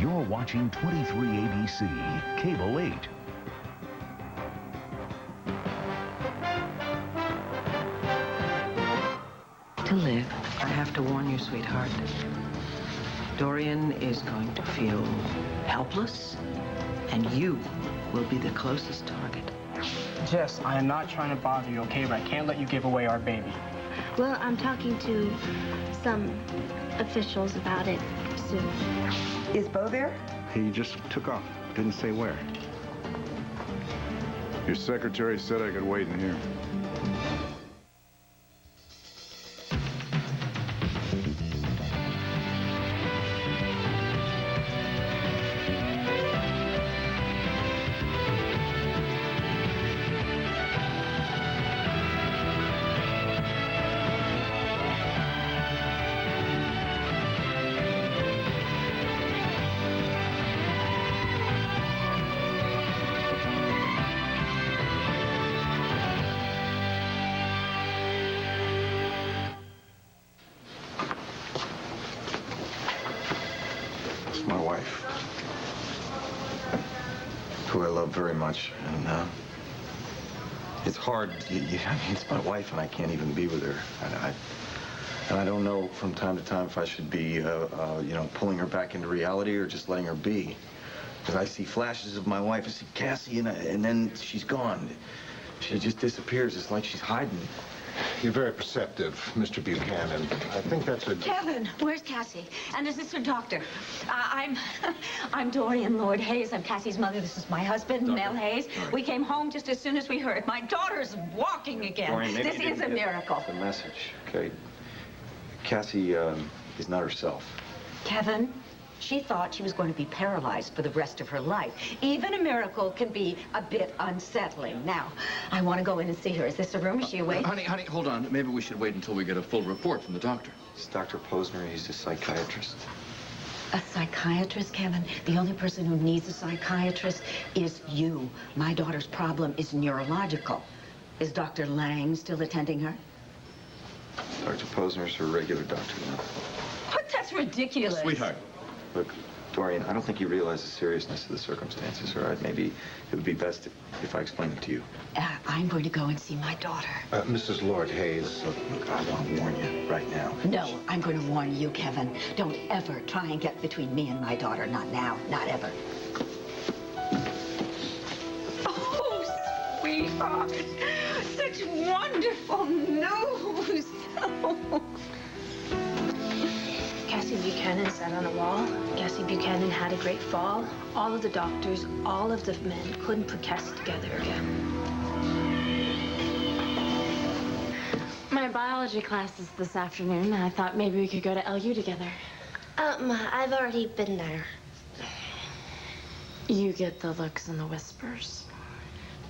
You're watching 23 ABC, Cable 8. To live, I have to warn you, sweetheart. Dorian is going to feel helpless, and you will be the closest target. Jess, I am not trying to bother you, okay? But I can't let you give away our baby. Well, I'm talking to some officials about it soon. Is Bo there? He just took off. Didn't say where. Your secretary said I could wait in here. My wife, who I love very much, and it's hard. I mean, it's my wife, and I can't even be with her. And I don't know from time to time if I should be, you know, pulling her back into reality or just letting her be. Because I see flashes of my wife. I see Cassie, and then she's gone. She just disappears. It's like she's hiding. You're very perceptive, Mr. Buchanan. I think that's a... Kevin, where's Cassie? And is this her doctor? I'm Dorian Lord Hayes. I'm Cassie's mother. This is my husband, Mel Hayes. We came home just as soon as we heard. My daughter's walking again. Dorian, maybe this is a miracle. The message, okay? Cassie is not herself. Kevin, she thought she was going to be paralyzed for the rest of her life. Even a miracle can be a bit unsettling. Now, I want to go in and see her. Is this a room? Is she awake? Honey, hold on. Maybe we should wait until we get a full report from the doctor. It's Dr. Posner. He's a psychiatrist. A psychiatrist, Kevin? The only person who needs a psychiatrist is you. My daughter's problem is neurological. Is Dr. Lang still attending her? Dr. Posner's her regular doctor now. But that's ridiculous. Sweetheart. Look, Dorian, I don't think you realize the seriousness of the circumstances, all right? Maybe it would be best if I explain it to you. I'm going to go and see my daughter. Mrs. Lord Hayes. Look, I want to warn you right now. No, I'm going to warn you, Kevin. Don't ever try and get between me and my daughter. Not now, not ever. Oh, sweetheart. Such wonderful news. Cassie Buchanan sat on a wall. Cassie Buchanan had a great fall. All of the doctors, all of the men couldn't put Cassie together again. My biology class is this afternoon. I thought maybe we could go to LU together. I've already been there. You get the looks and the whispers.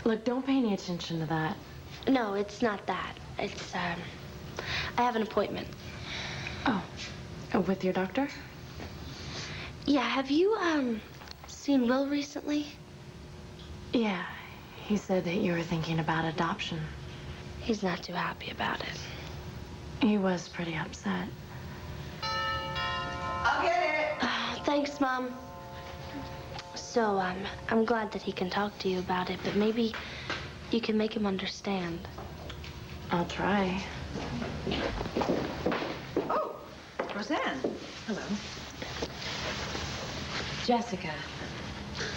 Look, don't pay any attention to that. No, it's not that. It's, I have an appointment. Oh, with your doctor? Yeah, have you, seen Will recently? Yeah, he said that you were thinking about adoption. He's not too happy about it. He was pretty upset. I'll get it. Thanks, Mom. So, I'm glad that he can talk to you about it, but maybe you can make him understand. I'll try. Oh, Roseanne. Hello. Jessica.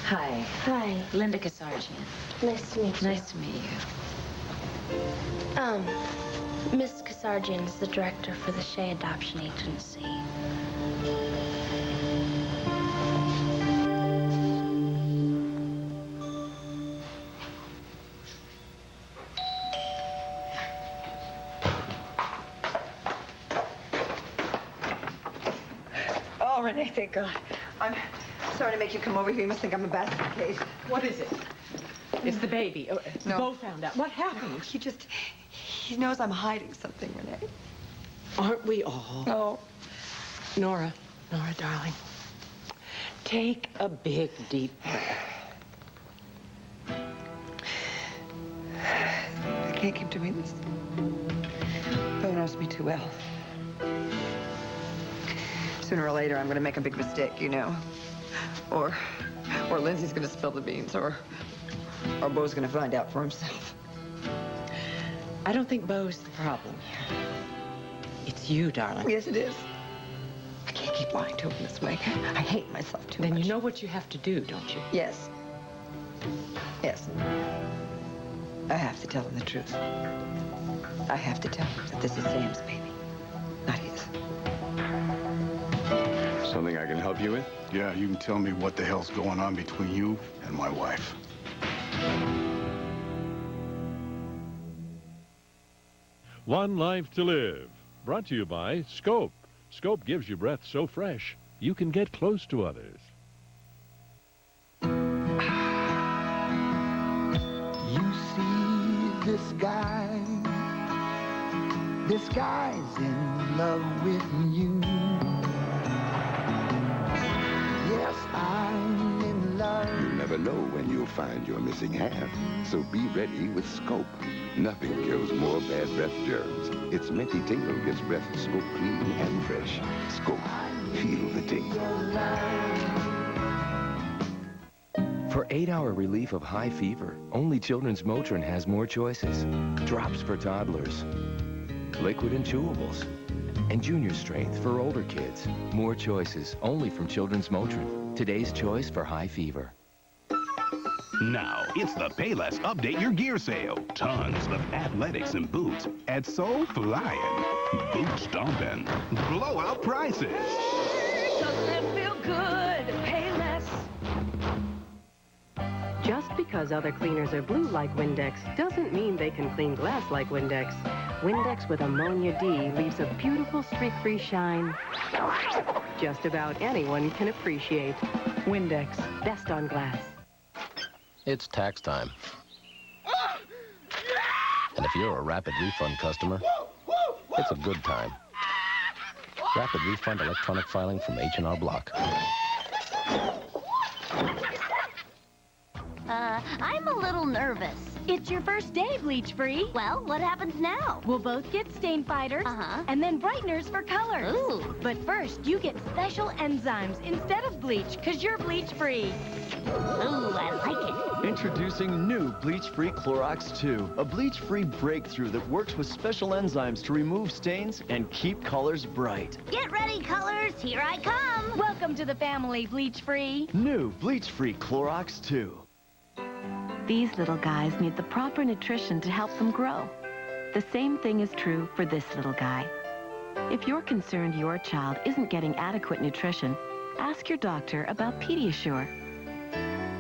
Hi. Hi. Linda Kasarjian. Nice to meet you. Nice to meet you. Miss Kasarjian is the director for the Shea Adoption Agency. Oh, Renee, thank God. I'm sorry to make you come over here. You must think I'm a basket case. What is it? It's the baby. No. Bo found out. What happened? He knows I'm hiding something, Renee. Aren't we all? Oh. Nora, darling. Take a big, deep breath. I can't keep doing this. Bo knows me too well. Sooner or later, I'm going to make a big mistake, you know. Or Lindsay's gonna spill the beans, or Beau's gonna find out for himself. I don't think Beau's the problem here. It's you, darling. Yes, it is. I can't keep lying to him this way. I hate myself too much. Then you know what you have to do, don't you? Yes. Yes. I have to tell him the truth. I have to tell him that this is Sam's baby, not his. Something I can help you with? Yeah, you can tell me what the hell's going on between you and my wife. One Life to Live. Brought to you by Scope. Scope gives you breath so fresh, you can get close to others. You see this guy. This guy's in love with you. Yes, I'm in love. You never know when you'll find your missing half. So be ready with Scope. Nothing kills more bad breath germs. Its minty tingle gets breath so clean and fresh. Scope. Feel the tingle. For 8-hour relief of high fever, only Children's Motrin has more choices. Drops for toddlers, liquid and chewables, and junior strength for older kids. More choices, only from Children's Motrin. Today's choice for high fever. Now, it's the Payless Update Your Gear sale. Tons of athletics and boots at So Flying, boot stomping, blowout prices. Doesn't it feel good? Payless. Just because other cleaners are blue like Windex doesn't mean they can clean glass like Windex. Windex with Ammonia D leaves a beautiful streak-free shine just about anyone can appreciate. Windex, best on glass. It's tax time. And if you're a Rapid Refund customer, it's a good time. Rapid Refund electronic filing from H&R Block. I'm a little nervous. It's your first day, bleach-free. Well, what happens now? We'll both get stain fighters and then brighteners for colors. Ooh. But first, you get special enzymes instead of bleach, because you're bleach-free. Ooh, I like it. Introducing new Bleach-Free Clorox 2, a bleach-free breakthrough that works with special enzymes to remove stains and keep colors bright. Get ready, colors. Here I come. Welcome to the family, bleach-free. New Bleach-Free Clorox 2. These little guys need the proper nutrition to help them grow. The same thing is true for this little guy. If you're concerned your child isn't getting adequate nutrition, ask your doctor about Pediasure.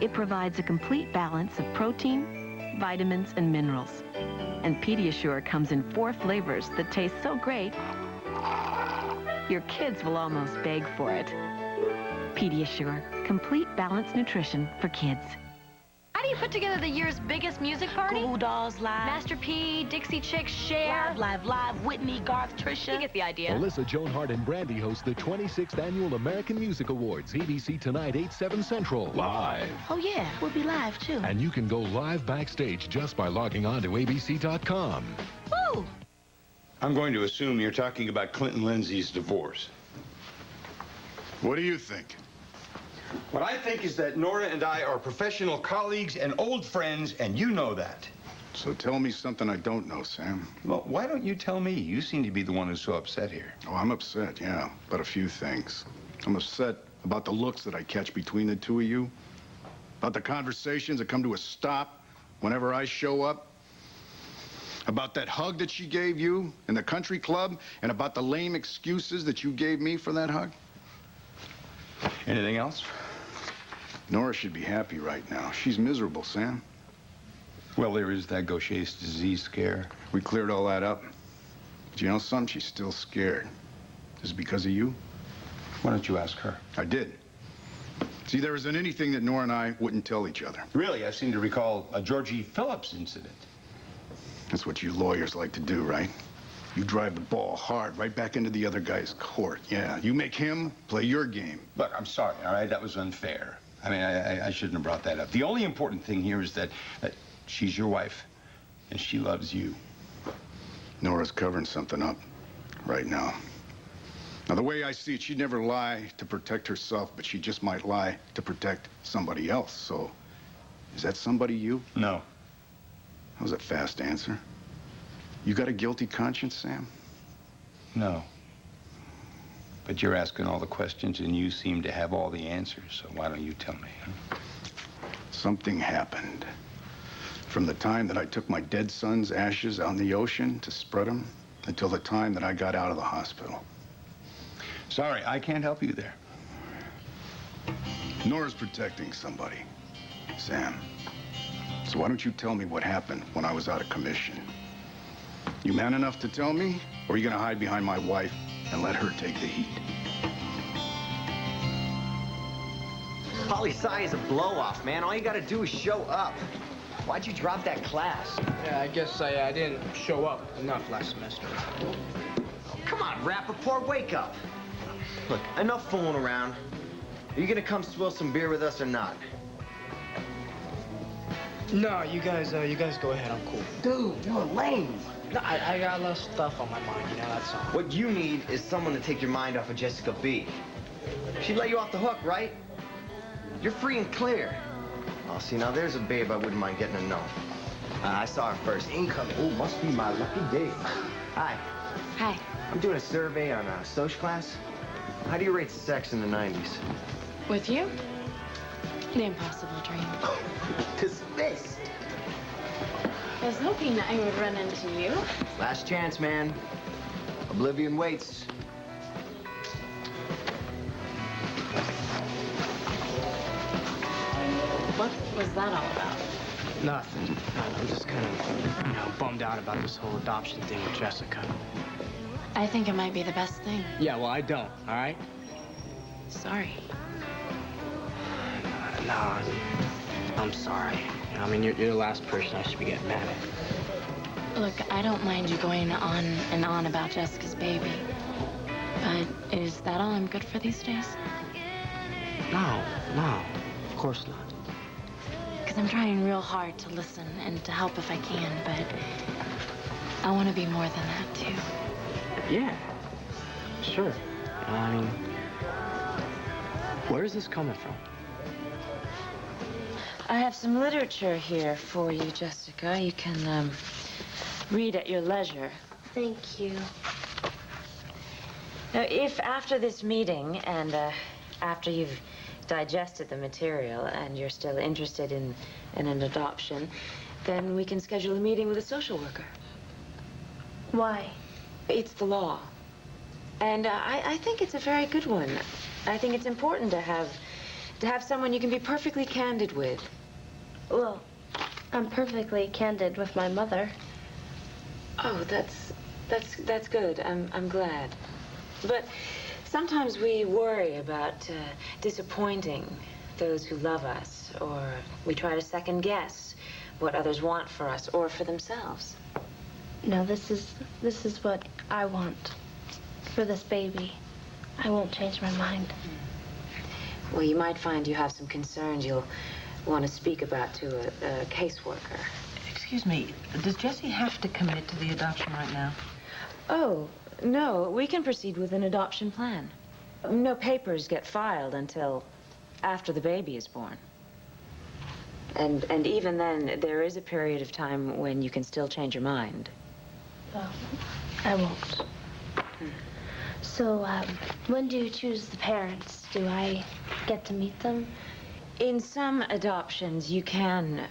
It provides a complete balance of protein, vitamins, and minerals. And Pediasure comes in 4 flavors that taste so great, your kids will almost beg for it. Pediasure, complete balanced nutrition for kids. How do you put together the year's biggest music party? Gold Dolls Live. Master P, Dixie Chicks, Cher. Live, Whitney, Garth, Trisha. You get the idea. Alyssa, Joan Hart, and Brandy host the 26th Annual American Music Awards. ABC tonight, 8/7 Central. Live. Oh, yeah, we'll be live, too. And you can go live backstage just by logging on to abc.com. Woo! I'm going to assume you're talking about Clinton Lindsay's divorce. What do you think? What I think is that Nora and I are professional colleagues and old friends, and you know that. So tell me something I don't know, Sam. Well, why don't you tell me? You seem to be the one who's so upset here. Oh, I'm upset, yeah, about a few things. I'm upset about the looks that I catch between the two of you, about the conversations that come to a stop whenever I show up, about that hug that she gave you in the country club, and about the lame excuses that you gave me for that hug. Anything else? Nora should be happy right now. She's miserable, Sam. Well, there is that Gaucher's disease scare. We cleared all that up. But you know something? She's still scared. Is it because of you? Why don't you ask her? I did. See, there isn't anything that Nora and I wouldn't tell each other. Really? I seem to recall a Georgie Phillips incident. That's what you lawyers like to do, right? You drive the ball hard right back into the other guy's court. Yeah, you make him play your game. Look, I'm sorry, all right? That was unfair. I mean, I shouldn't have brought that up. The only important thing here is that she's your wife, and she loves you. Nora's covering something up right now. Now, the way I see it, she'd never lie to protect herself, but she just might lie to protect somebody else. So, is that somebody you? No. That was a fast answer. You got a guilty conscience, Sam? No. But you're asking all the questions, and you seem to have all the answers, so why don't you tell me, huh? Something happened. From the time that I took my dead son's ashes out in the ocean to spread them, until the time that I got out of the hospital. Sorry, I can't help you there. Nora's protecting somebody, Sam. So why don't you tell me what happened when I was out of commission? You man enough to tell me, or are you gonna hide behind my wife and let her take the heat? Poli-sci is a blow-off, man. All you gotta do is show up. Why'd you drop that class? Yeah, I guess I didn't show up enough last semester. Come on, Rappaport, wake up. Look, enough fooling around. Are you gonna come swill some beer with us or not? No, you guys go ahead. I'm cool. Dude, you're lame. No, I got a lot of stuff on my mind, you know, that's all. What you need is someone to take your mind off of Jessica B. She'd let you off the hook, right? You're free and clear. Oh, see, now there's a babe I wouldn't mind getting to know. I saw her first. Incoming. Oh, must be my lucky day. Hi. Hi. I'm doing a survey on social class. How do you rate sex in the 90s? With you? The impossible dream. Dismissed. I was hoping I would run into you. Last chance, man. Oblivion waits. What was that all about? Nothing. I'm just kind of, bummed out about this whole adoption thing with Jessica. I think it might be the best thing. Yeah, well, I don't, all right? Sorry. No, I'm sorry. I mean, you're the last person I should be getting mad at. Look, I don't mind you going on and on about Jessica's baby. But is that all I'm good for these days? No, of course not. Because I'm trying real hard to listen and to help if I can, but I want to be more than that, too. Yeah, sure. I mean, where is this coming from? I have some literature here for you, Jessica. You can read at your leisure. Thank you. Now, if after this meeting and after you've digested the material and you're still interested in an adoption, then we can schedule a meeting with a social worker. Why? It's the law. And I think it's a very good one. I think it's important to have someone you can be perfectly candid with. Well, I'm perfectly candid with my mother. Oh, that's good. I'm glad. But sometimes we worry about disappointing those who love us, or we try to second guess what others want for us or for themselves. No, this is what I want for this baby. I won't change my mind. Well, you might find you have some concerns you'll want to speak about to a caseworker. Excuse me, does Jessie have to commit to the adoption right now? Oh, no, we can proceed with an adoption plan. No papers get filed until after the baby is born. And even then, there is a period of time when you can still change your mind. Well, I won't. So, when do you choose the parents? Do I get to meet them? In some adoptions, you can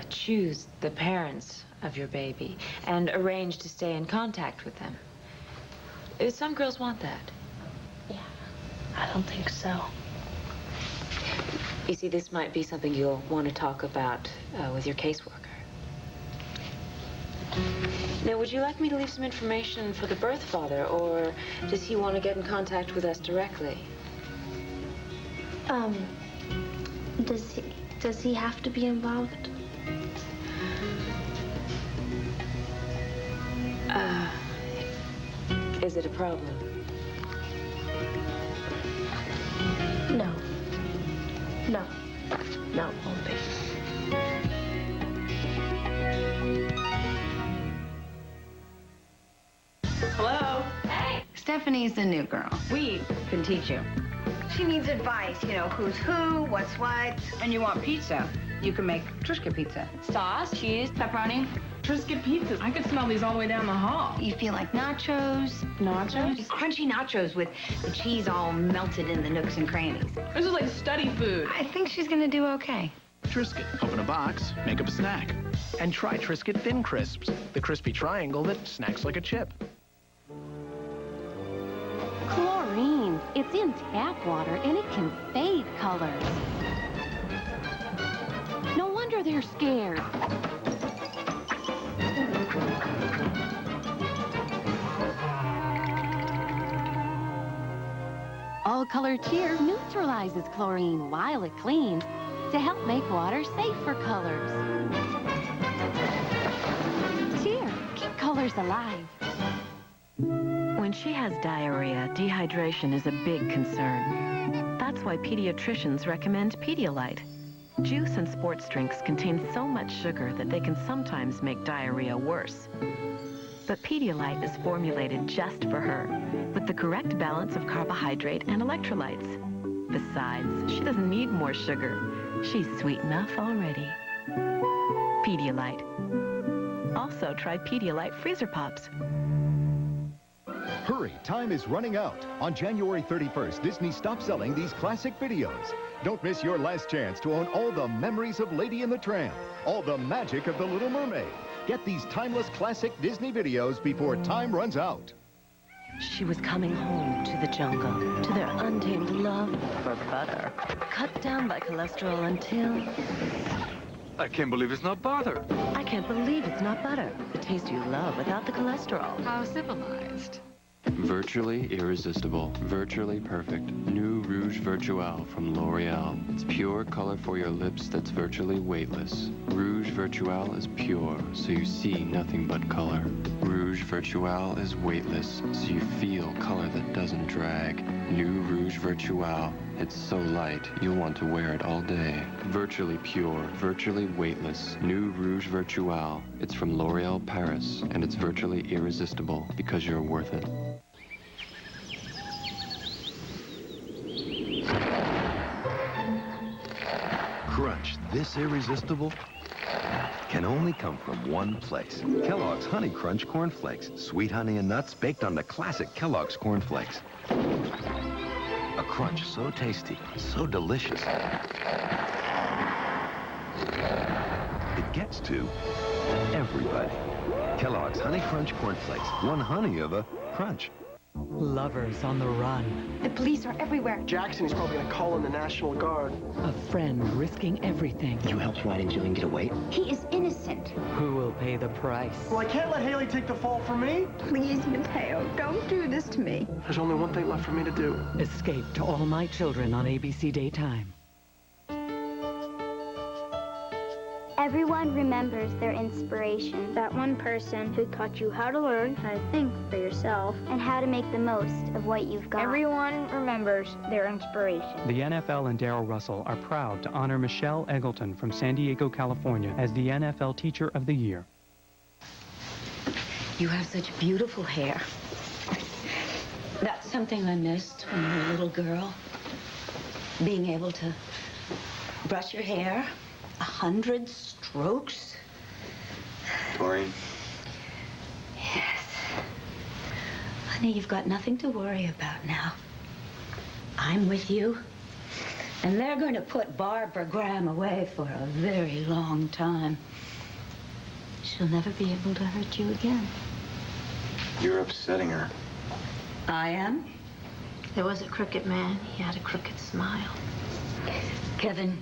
choose the parents of your baby and arrange to stay in contact with them. Some girls want that. Yeah, I don't think so. You see, this might be something you'll want to talk about with your caseworker. Now, would you like me to leave some information for the birth father, or does he want to get in contact with us directly? Does he have to be involved? Is it a problem? No. No, it won't be. Hello? Hey! Stephanie's the new girl. We can teach you. She needs advice, you know, who's who, what's what. And you want pizza. You can make Triscuit pizza. Sauce, cheese, pepperoni. Triscuit pizzas. I could smell these all the way down the hall. You feel like nachos. Nachos? Crunchy nachos with the cheese all melted in the nooks and crannies. This is like study food. I think she's gonna do okay. Triscuit. Open a box, make up a snack. And try Triscuit Thin Crisps, the crispy triangle that snacks like a chip. Chlorine. It's in tap water, and it can fade colors. No wonder they're scared. All Color Cheer neutralizes chlorine while it cleans to help make water safe for colors. Cheer, keep colors alive. When she has diarrhea, dehydration is a big concern. That's why pediatricians recommend Pedialyte. Juice and sports drinks contain so much sugar that they can sometimes make diarrhea worse. But Pedialyte is formulated just for her, with the correct balance of carbohydrate and electrolytes. Besides, she doesn't need more sugar. She's sweet enough already. Pedialyte. Also try Pedialyte Freezer Pops. Hurry, time is running out. On January 31st, Disney stops selling these classic videos. Don't miss your last chance to own all the memories of Lady and the Tramp, all the magic of The Little Mermaid. Get these timeless classic Disney videos before time runs out. She was coming home to the jungle, to their untamed love for butter, cut down by cholesterol until... I can't believe it's not butter. I can't believe it's not butter. The taste you love without the cholesterol. How civilized. Virtually irresistible, virtually perfect. New Rouge Virtual from L'Oreal. It's pure color for your lips that's virtually weightless. Rouge Virtual is pure, so you see nothing but color. Rouge Virtual is weightless, so you feel color that doesn't drag. New Rouge Virtual. It's so light, you'll want to wear it all day. Virtually pure, virtually weightless. New Rouge Virtual. It's from L'Oreal Paris, and it's virtually irresistible because you're worth it. Crunch this irresistible can only come from one place. Kellogg's Honey Crunch Corn Flakes. Sweet honey and nuts baked on the classic Kellogg's Corn Flakes. A crunch so tasty, so delicious. It gets to everybody. Kellogg's Honey Crunch Corn Flakes. One honey of a crunch. Lovers on the run. The police are everywhere. Jackson is probably going to call in the National Guard. A friend risking everything. You helped Ryan and Jillian get away? He is innocent. Who will pay the price? Well, I can't let Haley take the fall for me. Please, Mateo, don't do this to me. There's only one thing left for me to do. Escape to All My Children on ABC Daytime. Everyone remembers their inspiration. That one person who taught you how to learn, how to think for yourself, and how to make the most of what you've got. Everyone remembers their inspiration. The NFL and Darryl Russell are proud to honor Michelle Eggleton from San Diego, California as the NFL Teacher of the Year. You have such beautiful hair. That's something I missed when you were a little girl. Being able to brush your hair, 100 strokes. Tori? Yes. Honey, you've got nothing to worry about now. I'm with you. And they're going to put Barbara Graham away for a very long time. She'll never be able to hurt you again. You're upsetting her. I am? There was a crooked man. He had a crooked smile. Kevin,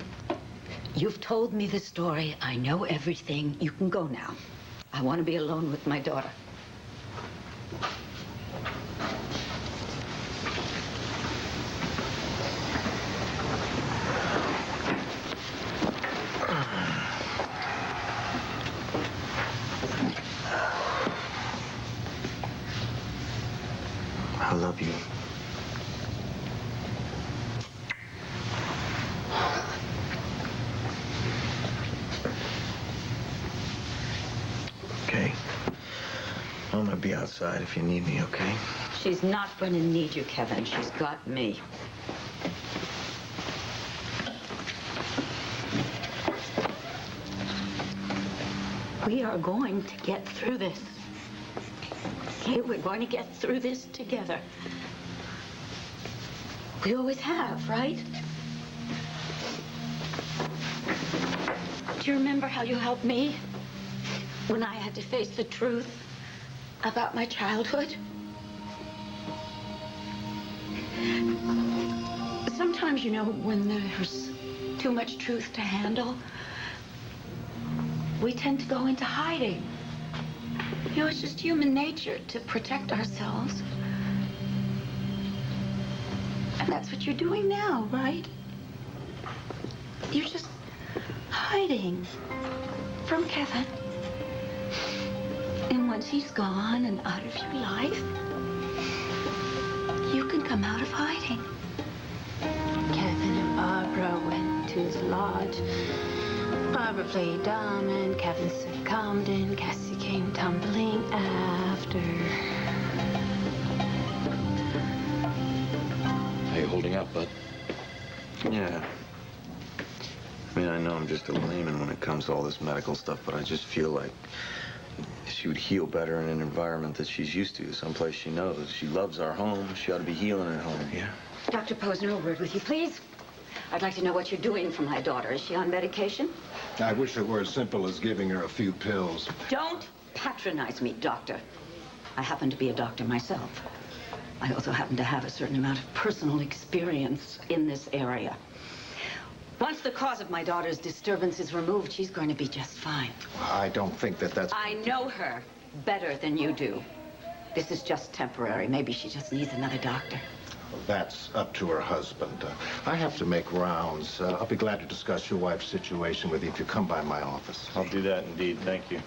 you've told me the story. I know everything. You can go now. I want to be alone with my daughter. I love you. Okay. I'm gonna be outside if you need me, okay? She's not going to need you, Kevin. She's got me. We are going to get through this. Okay, we're going to get through this together. We always have, right? Do you remember how you helped me when I had to face the truth about my childhood? Sometimes, you know, when there's too much truth to handle, we tend to go into hiding. You know, it's just human nature to protect ourselves. And that's what you're doing now, right? You're just hiding from Kevin. And once he's gone and out of your life, you can come out of hiding. Kevin and Barbara went to the lodge. Barbara played dumb and Kevin succumbed and Cassie came tumbling after. How you holding up, bud? Yeah. I mean, I know I'm just a layman when it comes to all this medical stuff, but I just feel like she would heal better in an environment that she's used to, someplace she knows. She loves our home. She ought to be healing at home, yeah? Dr. Posner, a word with you, please. I'd like to know what you're doing for my daughter. Is she on medication? I wish it were as simple as giving her a few pills. Don't patronize me, doctor. I happen to be a doctor myself. I also happen to have a certain amount of personal experience in this area. Once the cause of my daughter's disturbance is removed, she's going to be just fine. I don't think that's... I know her better than you do. This is just temporary. Maybe she just needs another doctor. That's up to her husband. I have to make rounds. I'll be glad to discuss your wife's situation with you if you come by my office. I'll do that indeed. Thank you.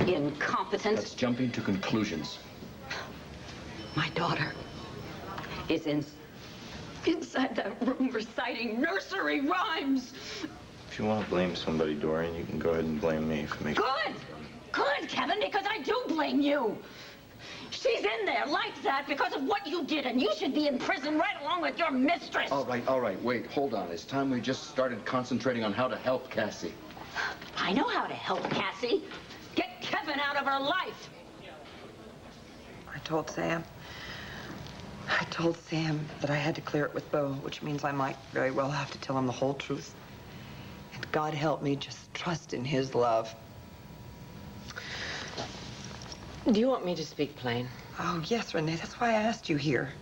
Incompetent. That's jumping to conclusions. My daughter is inside that room reciting nursery rhymes. If you want to blame somebody, Dorian, you can go ahead and blame me for making... Good! Good, Kevin, because I do blame you. She's in there like that because of what you did, and you should be in prison right along with your mistress. All right, wait, hold on. It's time we just started concentrating on how to help Cassie. I know how to help Cassie. Get Kevin out of her life. I told Sam that I had to clear it with Bo, which means I might very well have to tell him the whole truth. And God help me, just trust in his love. Do you want me to speak plain? Oh, yes, Renee. That's why I asked you here.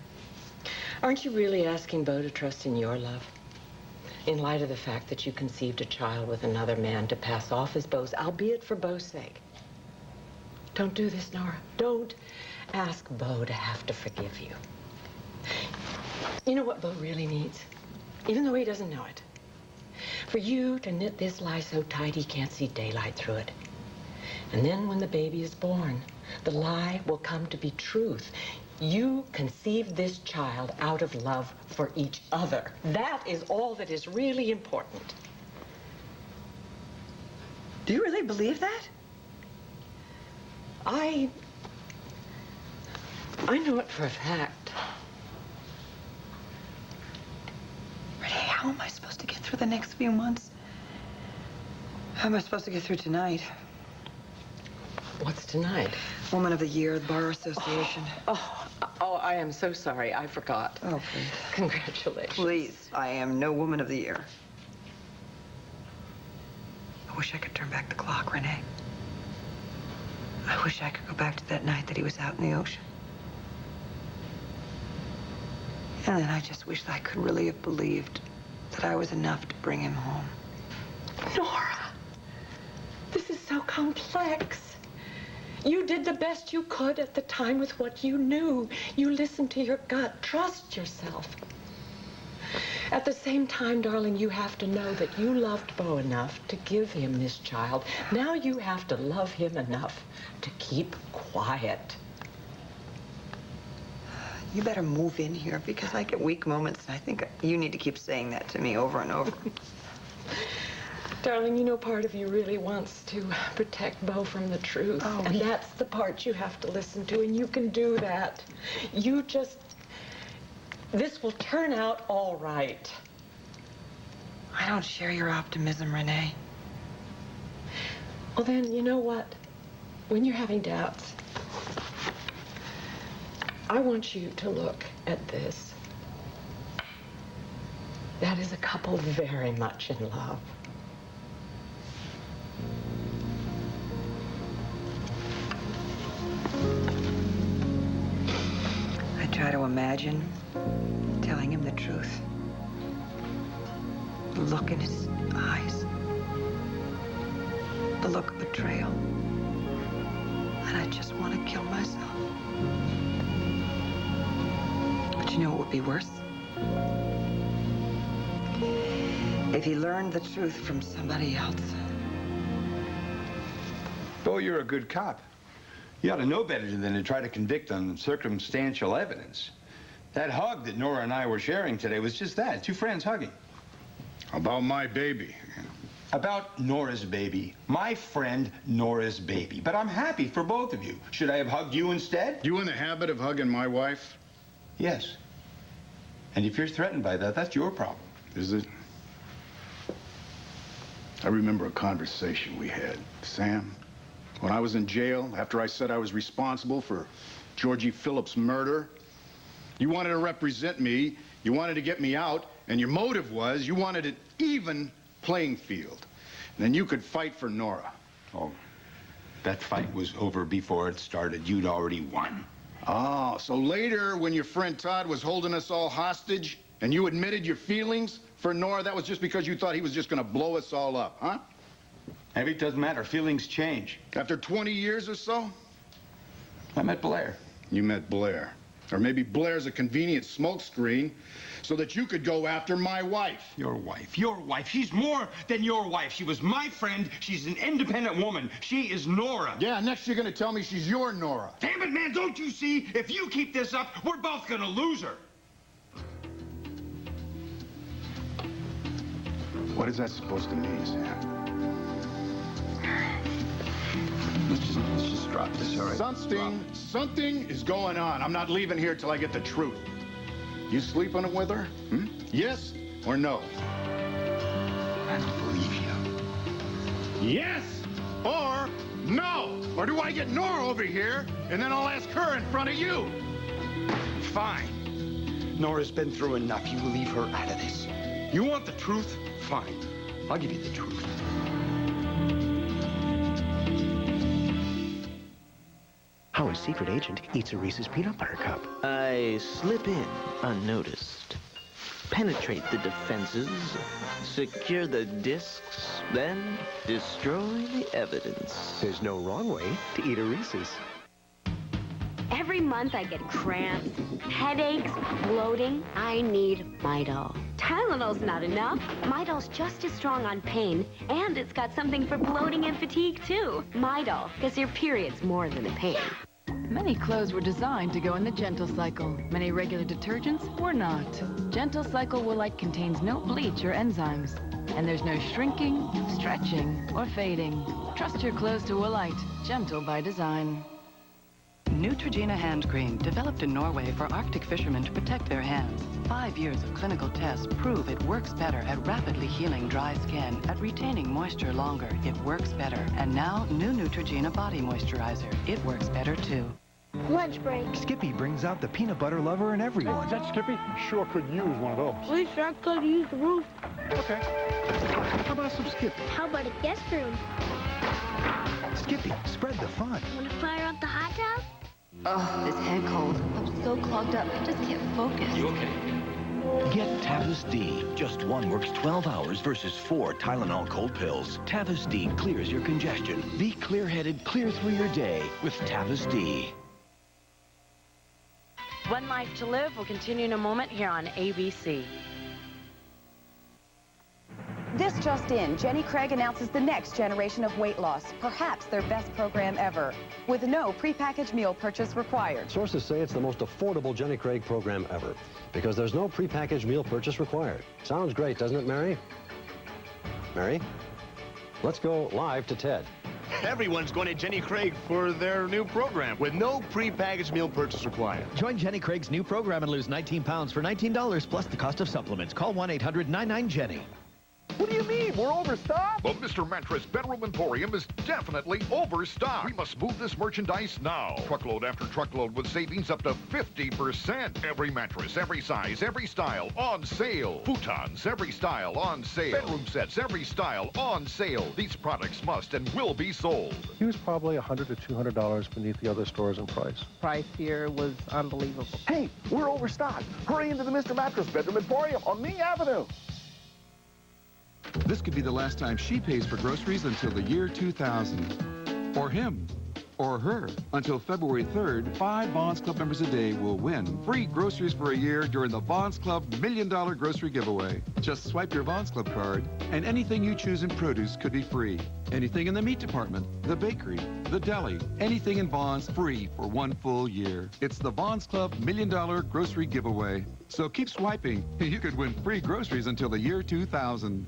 Aren't you really asking Bo to trust in your love? In light of the fact that you conceived a child with another man to pass off as Bo's, albeit for Bo's sake. Don't do this, Nora. Don't ask Bo to have to forgive you. You know what Bo really needs? Even though he doesn't know it. For you to knit this lie so tight he can't see daylight through it. And then when the baby is born, the lie will come to be truth. You conceived this child out of love for each other. That is all that is really important. Do you really believe that? I know it for a fact. Renee, how am I supposed to get through the next few months? How am I supposed to get through tonight? What's tonight? Woman of the Year, the Bar Association. Oh, I am so sorry. I forgot. Oh, please. Congratulations. Please, I am no Woman of the Year. I wish I could turn back the clock, Renee. I wish I could go back to that night that he was out in the ocean. And then I just wish that I could really have believed that I was enough to bring him home. Nora, this is so complex. You did the best you could at the time with what you knew. You listened to your gut. Trust yourself. At the same time, darling, you have to know that you loved Bo enough to give him this child. Now you have to love him enough to keep quiet. You better move in here because I get weak moments, and I think you need to keep saying that to me over and over. Darling, you know, part of you really wants to protect Bo from the truth. Oh, and that's the part you have to listen to, and you can do that. You just... This will turn out all right. I don't share your optimism, Renee. Well, then, you know what? When you're having doubts, I want you to look at this. That is a couple very much in love. I try to imagine telling him the truth. The look in his eyes. The look of betrayal. And I just want to kill myself. But you know what would be worse? If he learned the truth from somebody else. Bo, you're a good cop. You ought to know better than to try to convict on circumstantial evidence. That hug that Nora and I were sharing today was just that, two friends hugging. About my baby. About Nora's baby. My friend Nora's baby. But I'm happy for both of you. Should I have hugged you instead? You in the habit of hugging my wife? Yes. And if you're threatened by that, that's your problem. Is it? I remember a conversation we had. Sam, when I was in jail, after I said I was responsible for Georgie Phillips' murder, you wanted to represent me, you wanted to get me out, and your motive was you wanted an even playing field. And then you could fight for Nora. Oh, that fight was over before it started. You'd already won. Oh, so later when your friend Todd was holding us all hostage and you admitted your feelings for Nora, that was just because you thought he was just going to blow us all up, huh? Maybe it doesn't matter. Feelings change. After 20 years or so? I met Blair. You met Blair. Or maybe Blair's a convenient smokescreen so that you could go after my wife. Your wife. Your wife. She's more than your wife. She was my friend. She's an independent woman. She is Nora. Yeah, next you're going to tell me she's your Nora. Damn it, man. Don't you see? If you keep this up, we're both going to lose her. What is that supposed to mean, Sam? Let's just drop this, all right? Something is going on. I'm not leaving here till I get the truth. You sleeping with her? Hmm? Yes or no? I don't believe you. Yes or no? Or do I get Nora over here and then I'll ask her in front of you? Fine. Nora's been through enough. You leave her out of this. You want the truth? Fine. I'll give you the truth. How a secret agent eats a Reese's peanut butter cup. I slip in unnoticed, penetrate the defenses, secure the discs, then destroy the evidence. There's no wrong way to eat a Reese's. Every month I get cramps, headaches, bloating. I need Midol. Tylenol's not enough. Midol's just as strong on pain, and it's got something for bloating and fatigue, too. Midol, because your period's more than a pain. Many clothes were designed to go in the Gentle Cycle. Many regular detergents were not. Gentle Cycle Woolite contains no bleach or enzymes. And there's no shrinking, stretching, or fading. Trust your clothes to Woolite. Gentle by design. Neutrogena hand cream, developed in Norway for Arctic fishermen to protect their hands. 5 years of clinical tests prove it works better at rapidly healing dry skin, at retaining moisture longer. It works better. And now, new Neutrogena body moisturizer. It works better too. Lunch break. Skippy brings out the peanut butter lover in everyone. Is that Skippy? I sure could use one of those. We sure could use the roof. Okay. How about some Skippy? How about a guest room? Skippy, spread the fun. Want to fire up the hot tub? Oh, this head cold. I'm so clogged up, I just can't focus. You okay? Get Tavus D. Just one works 12 hours versus 4 Tylenol cold pills. Tavus D clears your congestion. Be clear-headed, clear through your day with Tavus D. One Life to Live will continue in a moment here on ABC. This just in, Jenny Craig announces the next generation of weight loss, perhaps their best program ever, with no prepackaged meal purchase required. Sources say it's the most affordable Jenny Craig program ever, because there's no prepackaged meal purchase required. Sounds great, doesn't it, Mary? Mary? Let's go live to Ted. Everyone's going to Jenny Craig for their new program with no pre-packaged meal purchase required. Join Jenny Craig's new program and lose 19 pounds for $19 plus the cost of supplements. Call 1-800-99-JENNY. What do you mean? We're overstocked? Well, Mr. Mattress Bedroom Emporium is definitely overstocked. We must move this merchandise now. Truckload after truckload with savings up to 50%. Every mattress, every size, every style on sale. Futons, every style on sale. Bedroom sets, every style on sale. These products must and will be sold. He was probably $100 to $200 beneath the other stores in price. Price here was unbelievable. Hey, we're overstocked. Hurry into the Mr. Mattress Bedroom Emporium on Ming Avenue. This could be the last time she pays for groceries until the year 2000. Or him. Or her. Until February 3rd, 5 Bonds Club members a day will win free groceries for a year during the Bonds Club $1 Million Grocery Giveaway. Just swipe your Bonds Club card, and anything you choose in produce could be free. Anything in the meat department, the bakery, the deli, anything in Bonds free for 1 full year. It's the Bonds Club $1 Million Grocery Giveaway. So keep swiping. You could win free groceries until the year 2000.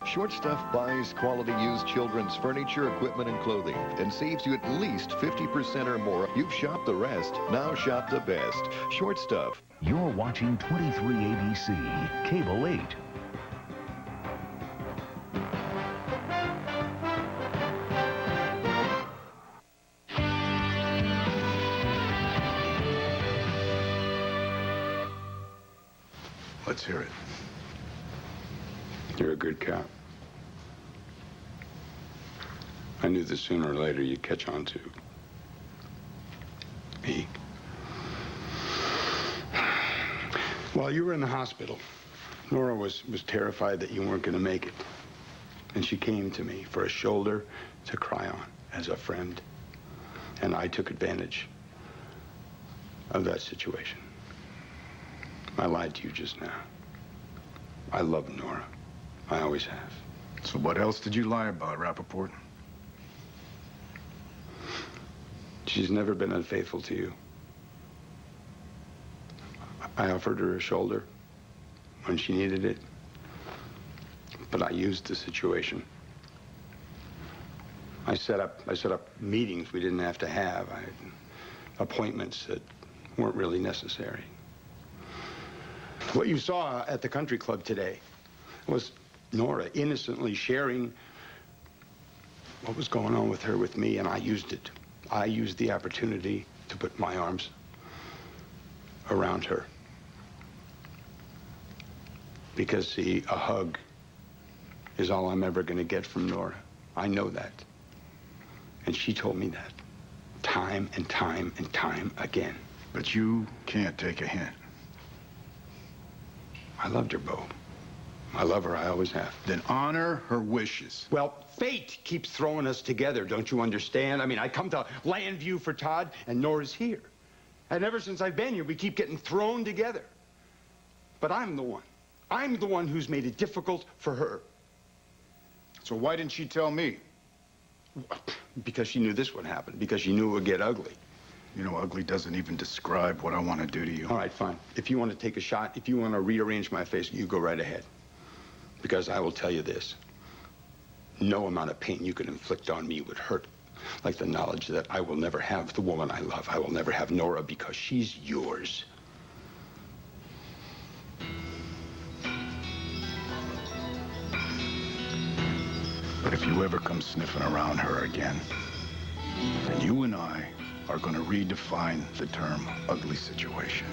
Short Stuff buys quality used children's furniture, equipment, and clothing and saves you at least 50% or more. You've shopped the rest. Now shop the best. Short Stuff. You're watching 23 ABC, Cable 8. Let's hear it. You're a good cop. I knew that sooner or later you'd catch on to me. While you were in the hospital, Nora was terrified that you weren't going to make it. And she came to me for a shoulder to cry on as a friend. And I took advantage of that situation. I lied to you just now. I love Nora. I always have. So what else did you lie about, Rappaport? She's never been unfaithful to you. I offered her a shoulder when she needed it, but I used the situation. I set up meetings we didn't have to have. I had appointments that weren't really necessary. What you saw at the country club today was Nora innocently sharing what was going on with her with me, and I used it. I used the opportunity to put my arms around her. Because, see, a hug is all I'm ever going to get from Nora. I know that. And she told me that time and time and time again. But you can't take a hint. I loved her, Bo. I love her, I always have. Then honor her wishes. Well, fate keeps throwing us together, don't you understand? I mean, I come to Landview for Todd, and Nora's here. And ever since I've been here, we keep getting thrown together. But I'm the one. I'm the one who's made it difficult for her. So why didn't she tell me? Because she knew this would happen. Because she knew it would get ugly. You know, ugly doesn't even describe what I want to do to you. All right, fine. If you want to take a shot, if you want to rearrange my face, you go right ahead. Because I will tell you this. No amount of pain you could inflict on me would hurt like the knowledge that I will never have the woman I love. I will never have Nora because she's yours. But if you ever come sniffing around her again, then you and I are going to redefine the term ugly situation.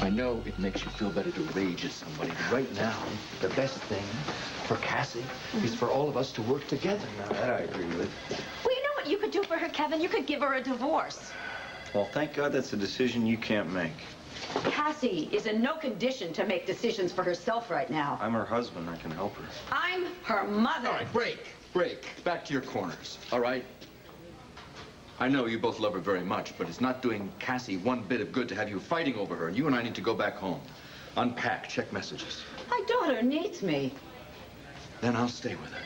I know it makes you feel better to rage at somebody, but right now, the best thing for Cassie is for all of us to work together. Now, that I agree with. Well, you know what you could do for her, Kevin? You could give her a divorce. Well, thank God that's a decision you can't make. Cassie is in no condition to make decisions for herself right now. I'm her husband. I can help her. I'm her mother. All right, break. Back to your corners, all right? I know you both love her very much, but it's not doing Cassie one bit of good to have you fighting over her. You and I need to go back home. Unpack, check messages. My daughter needs me. Then I'll stay with her.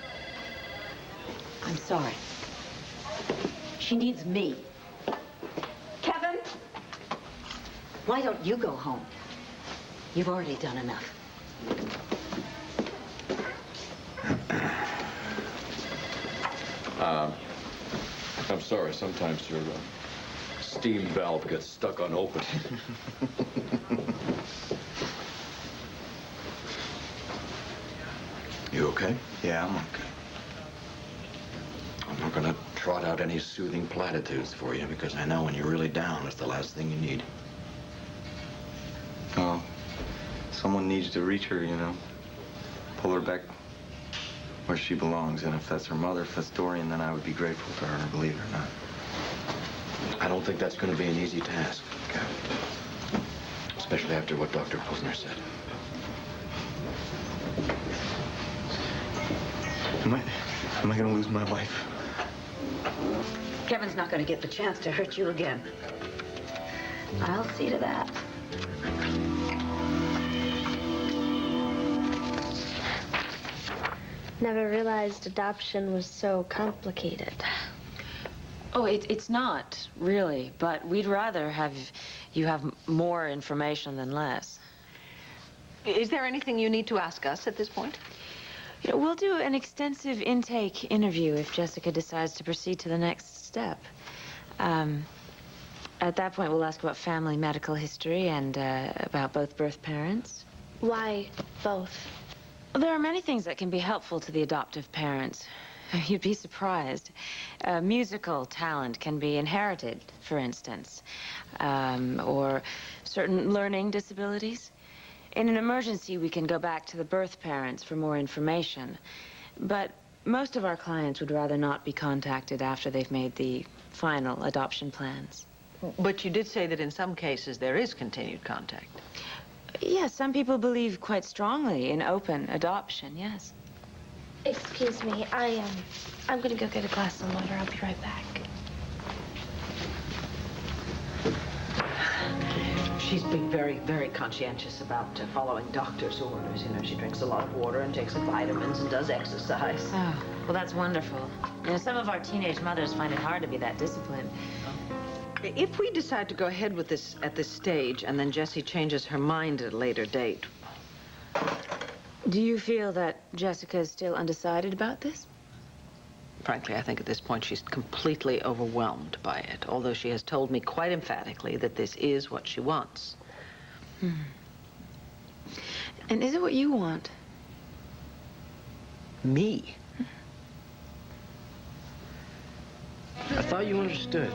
I'm sorry. She needs me. Kevin! Why don't you go home? You've already done enough. I'm sorry, sometimes your steam valve gets stuck unopened. You okay? Yeah, I'm okay. I'm not gonna trot out any soothing platitudes for you because I know when you're really down, it's the last thing you need. Oh, someone needs to reach her, you know. Pull her back where she belongs. And if that's her mother, if that's Dorian, then I would be grateful to her, believe it or not. I don't think that's going to be an easy task. Okay. Especially after what Dr. Posner said. Am I going to lose my life? Kevin's not going to get the chance to hurt you again. I'll see to that. Never realized adoption was so complicated. Oh, it's not, really, but we'd rather have you have more information than less. Is there anything you need to ask us at this point? You know, we'll do an extensive intake interview if Jessica decides to proceed to the next step. At that point, we'll ask about family medical history and about both birth parents. Why both? Well, there are many things that can be helpful to the adoptive parents. You'd be surprised. Musical talent can be inherited, for instance, or certain learning disabilities. In an emergency, we can go back to the birth parents for more information. But most of our clients would rather not be contacted after they've made the final adoption plans. But you did say that in some cases there is continued contact. Yes, some people believe quite strongly in open adoption, yes. Excuse me, I'm gonna go get a glass of water. I'll be right back. She's being very, very conscientious about following doctor's orders. You know, she drinks a lot of water and takes vitamins and does exercise. Oh, well, that's wonderful. You know, some of our teenage mothers find it hard to be that disciplined. If we decide to go ahead with this at this stage and then Jessie changes her mind at a later date. Do you feel that Jessica is still undecided about this? Frankly, I think at this point she's completely overwhelmed by it, although she has told me quite emphatically that this is what she wants. And is it what you want? Me? I thought you understood.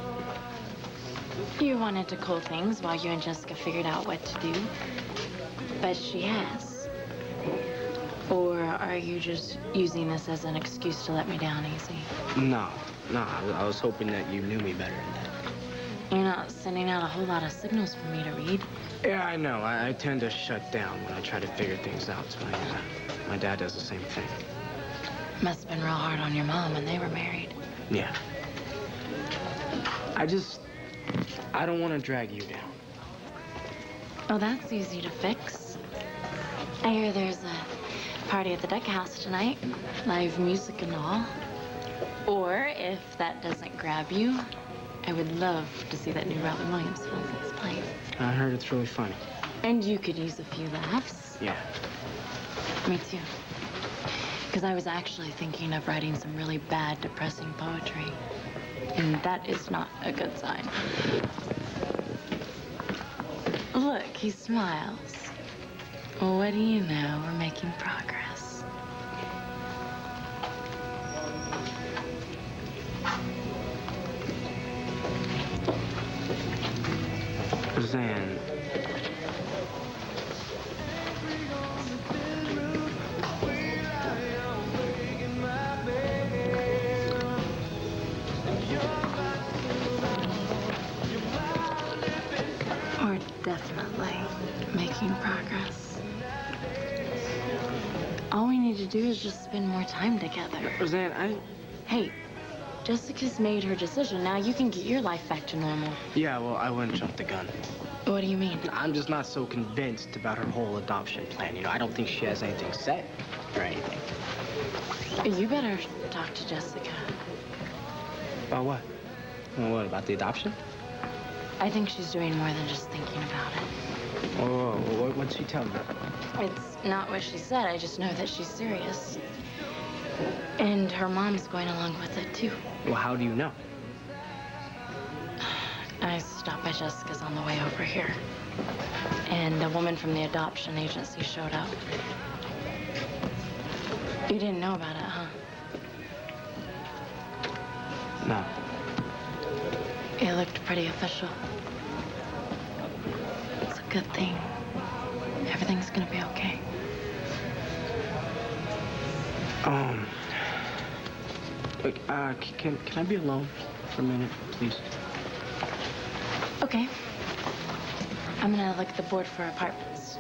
You wanted to cool things while you and Jessica figured out what to do. But she has. Or are you just using this as an excuse to let me down easy? No, I was hoping that you knew me better than that. You're not sending out a whole lot of signals for me to read. Yeah, I know. I tend to shut down when I try to figure things out. So my dad does the same thing. Must have been real hard on your mom when they were married. Yeah. I don't want to drag you down. Oh, that's easy to fix. I hear there's a party at the Deck House tonight. Live music and all. Or, if that doesn't grab you, I would love to see that new Robin Williams film that's playing. I heard it's really funny. And you could use a few laughs. Yeah. Me too. Because I was actually thinking of writing some really bad, depressing poetry. And that is not a good sign. Look, he smiles. Well, what do you know? We're making progress. Zan. We're definitely making progress. All we need to do is just spend more time together. Zan, Hey, Jessica's made her decision. Now you can get your life back to normal. Yeah, well, I wouldn't jump the gun. What do you mean? I'm just not so convinced about her whole adoption plan. You know, I don't think she has anything set or anything. You better talk to Jessica. About what? Well, what, about the adoption? I think she's doing more than just thinking about it. Whoa, what'd she tell you? It's not what she said. I just know that she's serious. And her mom's going along with it, too. Well, how do you know? I stopped by Jessica's on the way over here. And a woman from the adoption agency showed up. You didn't know about it, huh? No. It looked pretty official. It's a good thing. Everything's gonna be okay. Look, can I be alone for a minute, please? Okay. I'm gonna look at the board for apartments.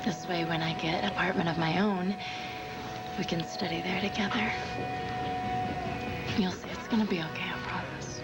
This way, when I get an apartment of my own, we can study there together. You'll see, it's gonna be okay, I promise.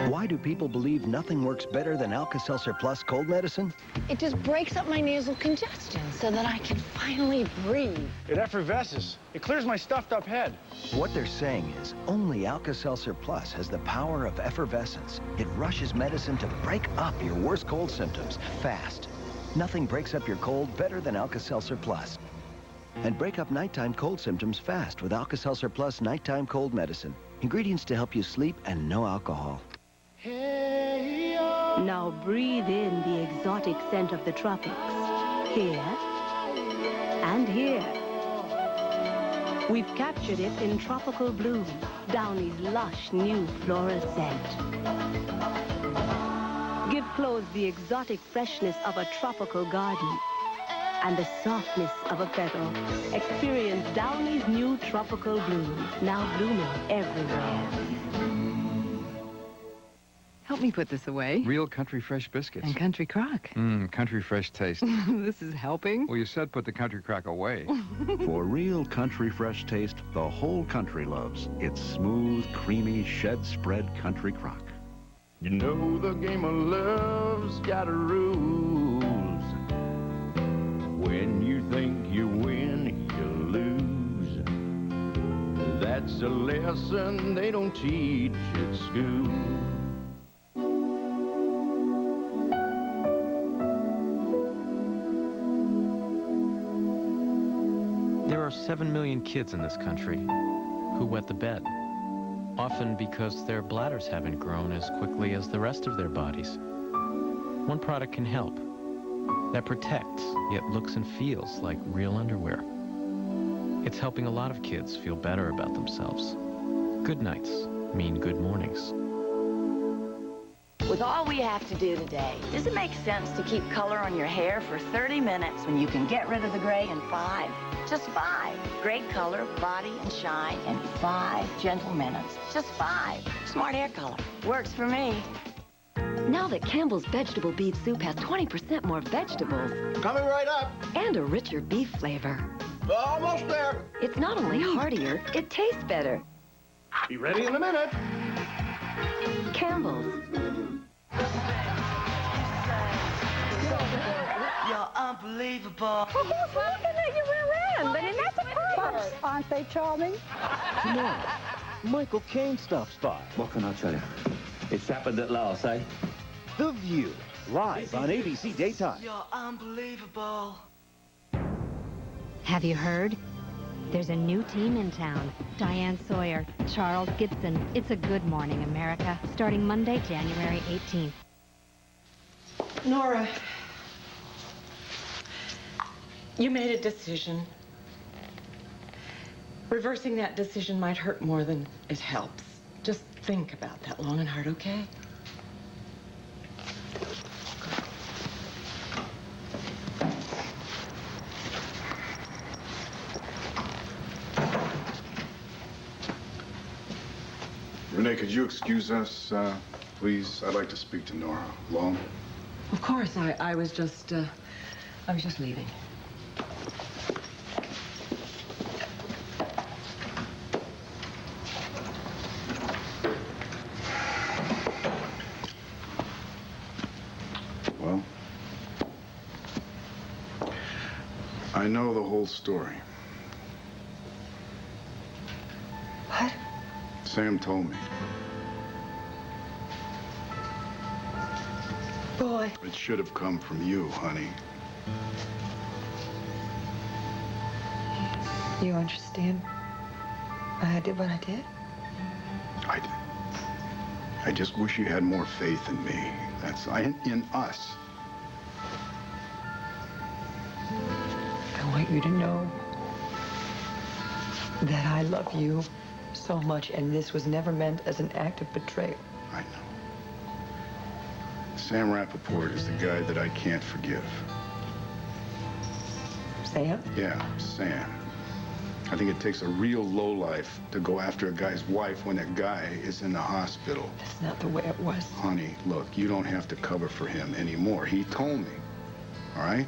Why do people believe nothing works better than Alka-Seltzer Plus cold medicine? It just breaks up my nasal congestion so that I can finally breathe. It effervesces. It clears my stuffed up head. What they're saying is only Alka-Seltzer Plus has the power of effervescence. It rushes medicine to break up your worst cold symptoms fast. Nothing breaks up your cold better than Alka-Seltzer Plus. And break up nighttime cold symptoms fast with Alka-Seltzer Plus nighttime cold medicine. Ingredients to help you sleep and no alcohol. Now breathe in the exotic scent of the tropics. Here and here. We've captured it in tropical bloom, Downey's lush new floral scent. Give clothes the exotic freshness of a tropical garden and the softness of a feather. Experience Downey's new tropical bloom, now blooming everywhere. Help me put this away. Real Country Fresh biscuits. And Country Crock. Country Fresh taste. This is helping. Well, you said put the Country Crock away. For real Country Fresh taste, the whole country loves. It's smooth, creamy, shed-spread Country Crock. You know the game of love's got rules. When you think you win, you lose. That's a lesson they don't teach at school. There are 7 million kids in this country who wet the bed, often because their bladders haven't grown as quickly as the rest of their bodies. One product can help. That protects, yet looks and feels like real underwear. It's helping a lot of kids feel better about themselves. Good nights mean good mornings. With all we have to do today, does it make sense to keep color on your hair for 30 minutes when you can get rid of the gray in 5? Just 5. Great color, body, and shine in 5 gentle minutes. Just 5. Smart hair color. Works for me. Now that Campbell's vegetable beef soup has 20% more vegetables. Coming right up. And a richer beef flavor. Almost there. It's not only heartier, it tastes better. Be ready in a minute. Campbell's. You're unbelievable. Who's looking at you around? And that's a purse. Aren't they charming? Tomorrow, Michael Caine stops by. What can I tell you? It's happened at last, eh? The View, live on ABC Daytime. You're unbelievable. Have you heard? There's a new team in town. Diane Sawyer, Charles Gibson. It's a Good Morning America, starting Monday, January 18th. Nora, you made a decision. Reversing that decision might hurt more than it helps. Just think about that long and hard, okay? Renee, could you excuse us, please? I'd like to speak to Nora. Alone? Of course, I was just leaving. Well, I know the whole story. What? Sam told me. Boy. It should have come from you, honey. You understand why I did what I did? I did. I just wish you had more faith in me. In us. I want you to know that I love you so much, and this was never meant as an act of betrayal. I know. Sam Rappaport is the guy that I can't forgive. Sam? Yeah, Sam. I think it takes a real lowlife to go after a guy's wife when that guy is in the hospital. That's not the way it was. Honey, look, you don't have to cover for him anymore. He told me, all right?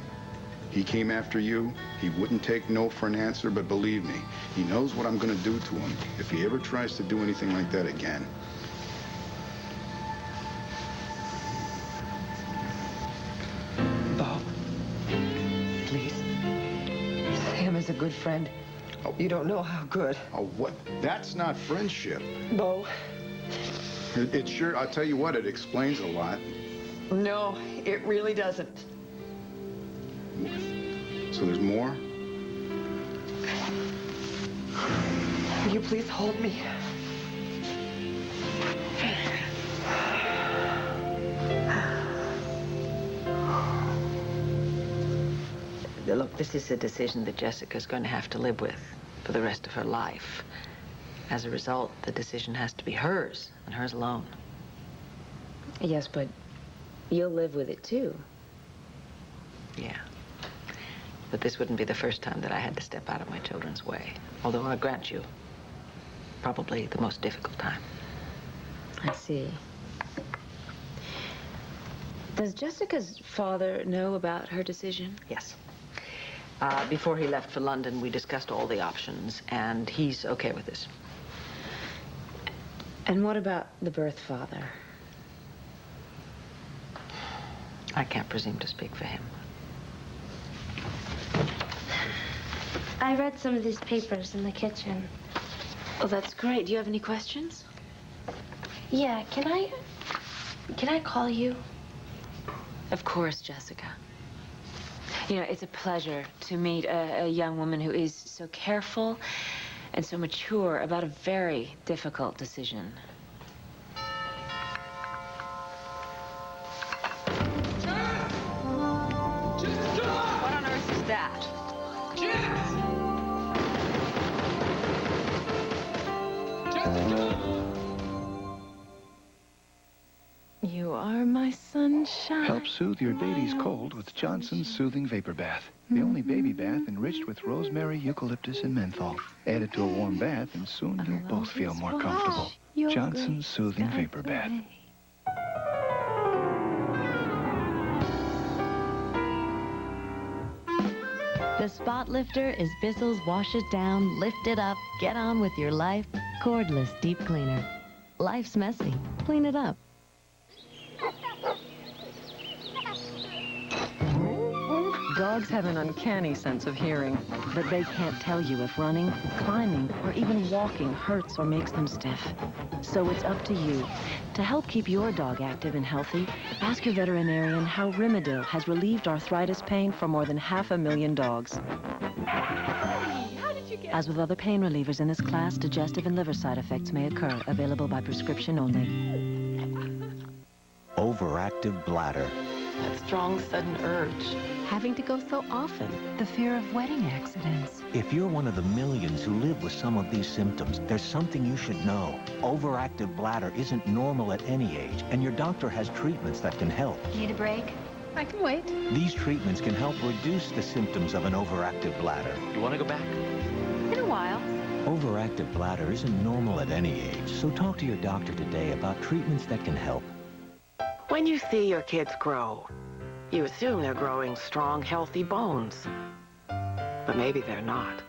He came after you. He wouldn't take no for an answer, but believe me, he knows what I'm gonna do to him if he ever tries to do anything like that again. Bo, please. Sam is a good friend. You don't know how good. Oh, what? That's not friendship. Bo. It sure, I'll tell you what, it explains a lot. No, it really doesn't. So there's more? Will you please hold me? Look, this is a decision that Jessica's going to have to live with for the rest of her life. As a result, the decision has to be hers, and hers alone. Yes, but you'll live with it, too. Yeah. But this wouldn't be the first time that I had to step out of my children's way. Although I grant you, probably the most difficult time. I see. Does Jessica's father know about her decision? Yes. Before he left for London, we discussed all the options, and he's okay with this. And what about the birth father? I can't presume to speak for him. I read some of these papers in the kitchen. Oh, that's great. Do you have any questions? Yeah, can I call you? Of course, Jessica. You know, it's a pleasure to meet a young woman who is so careful and so mature about a very difficult decision. What on earth is that? You are my sunshine. Help soothe your baby's cold with Johnson's Soothing Vapor Bath. The only baby bath enriched with rosemary, eucalyptus, and menthol. Add it to a warm bath, and soon you'll both feel more comfortable. Johnson's Soothing Vapor Bath. The Spot Lifter is Bissell's Wash It Down, Lift It Up, Get On With Your Life, cordless deep cleaner. Life's messy. Clean it up. Dogs have an uncanny sense of hearing, but they can't tell you if running, climbing, or even walking hurts or makes them stiff. So it's up to you. To help keep your dog active and healthy, ask your veterinarian how Rimadyl has relieved arthritis pain for more than 500,000 dogs. As with other pain relievers in this class, digestive and liver side effects may occur. Available by prescription only. Overactive bladder. That strong, sudden urge. Having to go so often. The fear of wedding accidents. If you're one of the millions who live with some of these symptoms, there's something you should know. Overactive bladder isn't normal at any age, and your doctor has treatments that can help. Need a break? I can wait. These treatments can help reduce the symptoms of an overactive bladder. You want to go back? In a while. Overactive bladder isn't normal at any age, so talk to your doctor today about treatments that can help. When you see your kids grow, You assume they're growing strong, healthy bones. But maybe they're not.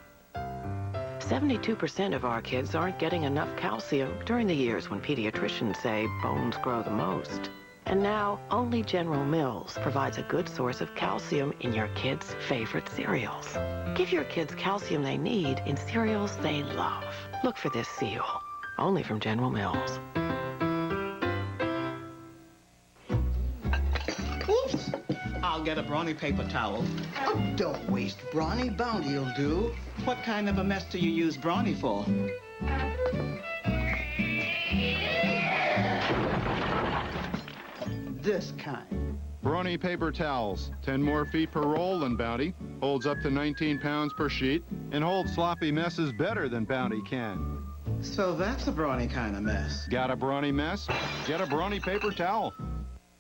72% of our kids aren't getting enough calcium during the years when pediatricians say bones grow the most. And now, only General Mills provides a good source of calcium in your kids' favorite cereals. Give your kids calcium they need in cereals they love. Look for this seal, only from General Mills. Oops! I'll get a brawny paper towel. Oh, don't waste brawny. Bounty'll do. What kind of a mess do you use brawny for? This kind. Brawny paper towels. 10 more feet per roll than Bounty. Holds up to 19 pounds per sheet. And holds sloppy messes better than Bounty can. So that's a brawny kind of mess. Got a brawny mess? Get a brawny paper towel.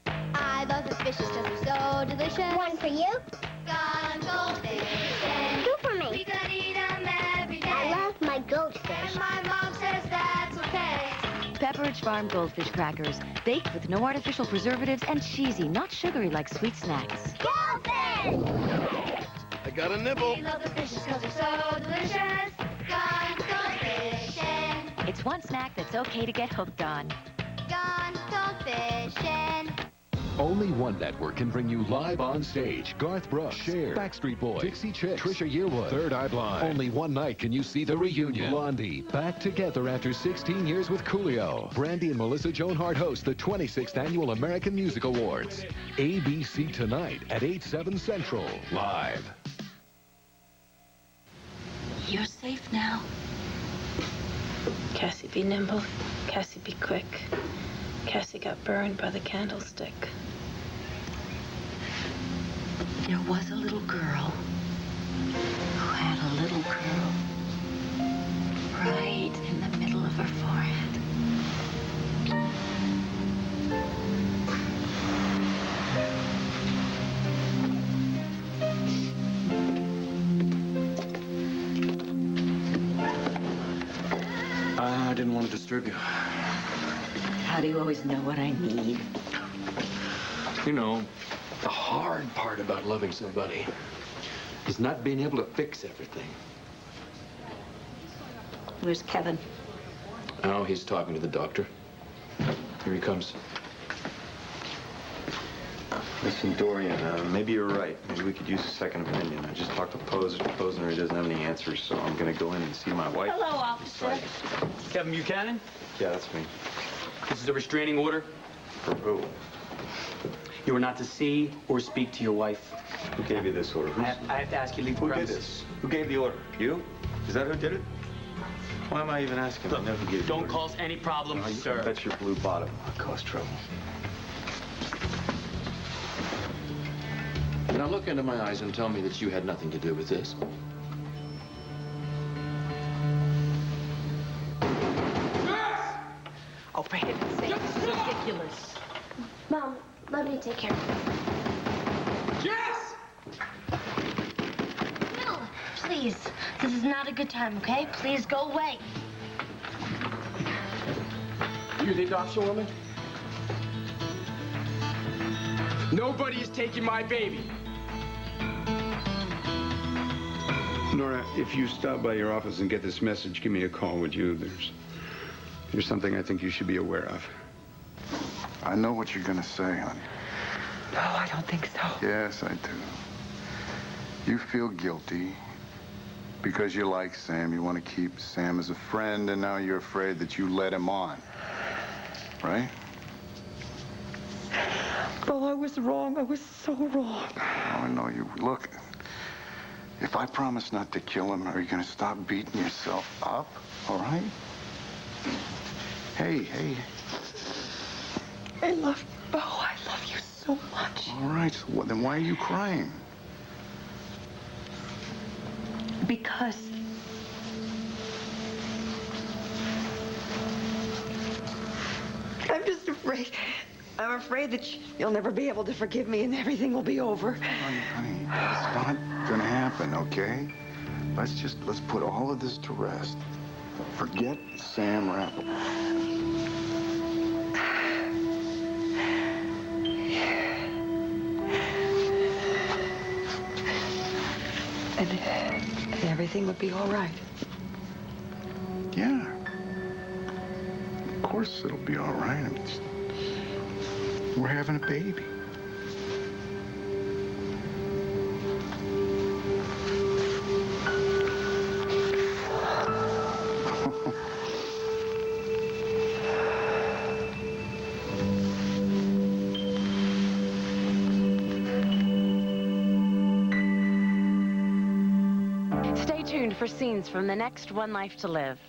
I love the fishes because they're so delicious. One for you. Gone goldfish. Two for me. We could eat them every day. I love my goldfish. And my mom says that's okay. Pepperidge Farm Goldfish Crackers. Baked with no artificial preservatives and cheesy, not sugary like sweet snacks. Goldfish! I got a nibble. We love the fishes because they're so delicious. Gone goldfishing. It's one snack that's okay to get hooked on. Gone goldfishing. Only one network can bring you live on stage. Garth Brooks, Cher, Backstreet Boys, Dixie Chicks, Trisha Yearwood, Third Eye Blind. Only one night can you see the reunion. Blondie, back together after 16 years with Coolio. Brandy and Melissa Joan Hart host the 26th Annual American Music Awards. ABC tonight at 8/7 Central, live. You're safe now. Cassie, be nimble. Cassie, be quick. Cassie got burned by the candlestick. There was a little girl who had a little curl right in the middle of her forehead. I didn't want to disturb you. How do you always know what I need? You know, the hard part about loving somebody is not being able to fix everything. Where's Kevin? Oh, he's talking to the doctor. Here he comes. Listen, Dorian, maybe you're right. Maybe we could use a second opinion. I just talked to Posner. He doesn't have any answers, so I'm going to go in and see my wife. Hello, officer. Kevin Buchanan? Yeah, that's me. This is a restraining order. For who? You are not to see or speak to your wife. Who gave you this order? I have to ask you to leave the Who did premises. this? Who gave the order? You? Is that who did it? Why am I even asking? Look, I know who gave the don't order. cause any problems, sir. That's your blue bottom. I'll cause trouble. Now look into my eyes and tell me that you had nothing to do with this. Oh, for heaven's sake, this is ridiculous. Mom, let me take care of this. Yes! No, please. This is not a good time, okay? Please go away. You the adoption woman? Nobody is taking my baby. Nora, if you stop by your office and get this message, give me a call, would you? There's something I think you should be aware of. I know what you're going to say, honey. No, I don't think so. Yes, I do. You feel guilty because you like Sam. You want to keep Sam as a friend, and now you're afraid that you led him on. Right? Oh, I was wrong. I was so wrong. Oh, I know you. Look, if I promise not to kill him, are you going to stop beating yourself up? All right? Hey. I love you, Bo. I love you so much. All right, so then why are you crying? Because I'm just afraid. I'm afraid that you'll never be able to forgive me and everything will be over. Honey, it's not gonna happen, okay? Let's put all of this to rest. Forget Sam Rappel. And everything would be all right. Yeah. Of course it'll be all right. I mean, we're having a baby. Stay tuned for scenes from the next One Life to Live.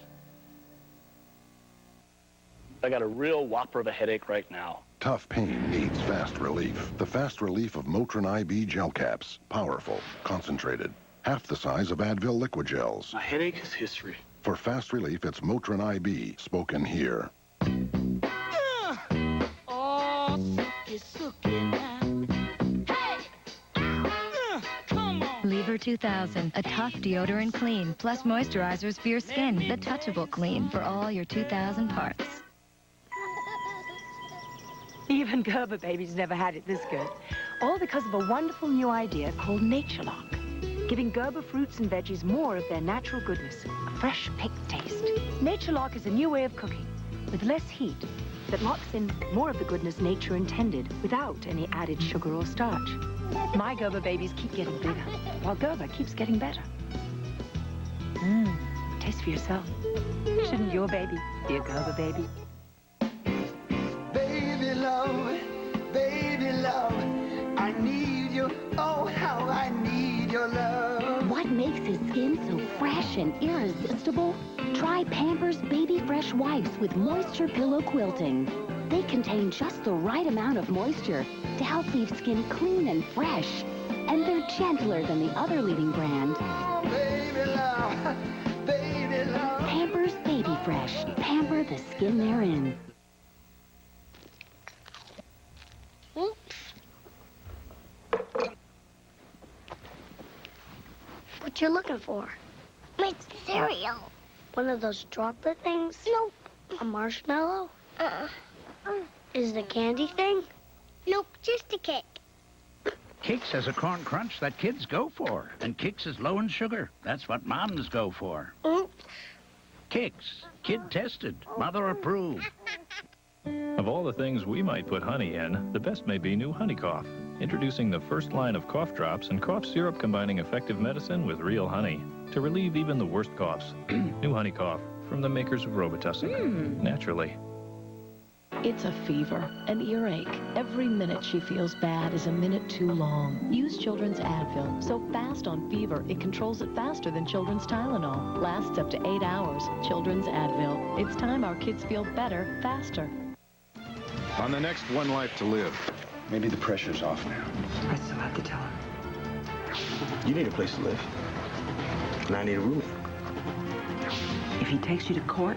I got a real whopper of a headache right now. Tough pain needs fast relief. The fast relief of Motrin IB gel caps. Powerful, concentrated. Half the size of Advil liquid gels. My headache is history. For fast relief, it's Motrin IB, spoken here. Lever 2000, a tough deodorant clean, plus moisturizers for your skin. The touchable clean for all your 2000 parts. Even Gerber babies never had it this good. All because of a wonderful new idea called Nature Lock. Giving Gerber fruits and veggies more of their natural goodness, a fresh picked taste. Nature Lock is a new way of cooking with less heat that locks in more of the goodness nature intended without any added sugar or starch. My Gerber babies keep getting bigger, while Gerber keeps getting better. Taste for yourself. Shouldn't your baby be a Gerber baby? Baby love, I need you. Oh, how I need your love. What makes his skin so fresh and irresistible? Try Pampers Baby Fresh Wipes with Moisture Pillow Quilting. They contain just the right amount of moisture to help leave skin clean and fresh. And they're gentler than the other leading brand. Oh, baby love, baby love. Pampers Baby Fresh. Pamper the skin they're in. What you looking for? It's cereal. One of those chocolate things? Nope. A marshmallow? Is it a candy thing? Nope, just a cake. Kix has a corn crunch that kids go for, and Kix is low in sugar. That's what moms go for. Kix, kid tested, mother approved. Of all the things we might put honey in, the best may be new Honey Cough. Introducing the first line of cough drops and cough syrup combining effective medicine with real honey to relieve even the worst coughs. New Honey Cough from the makers of Robitussin. Naturally. It's a fever, an earache. Every minute she feels bad is a minute too long. Use Children's Advil. So fast on fever, it controls it faster than Children's Tylenol. Lasts up to 8 hours. Children's Advil. It's time our kids feel better, faster. On the next One Life to Live, maybe the pressure's off now. I still have to tell him. You need a place to live. And I need a roommate. If he takes you to court,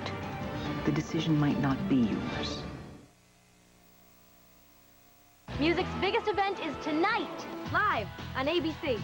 the decision might not be yours. Music's biggest event is tonight, live on ABC.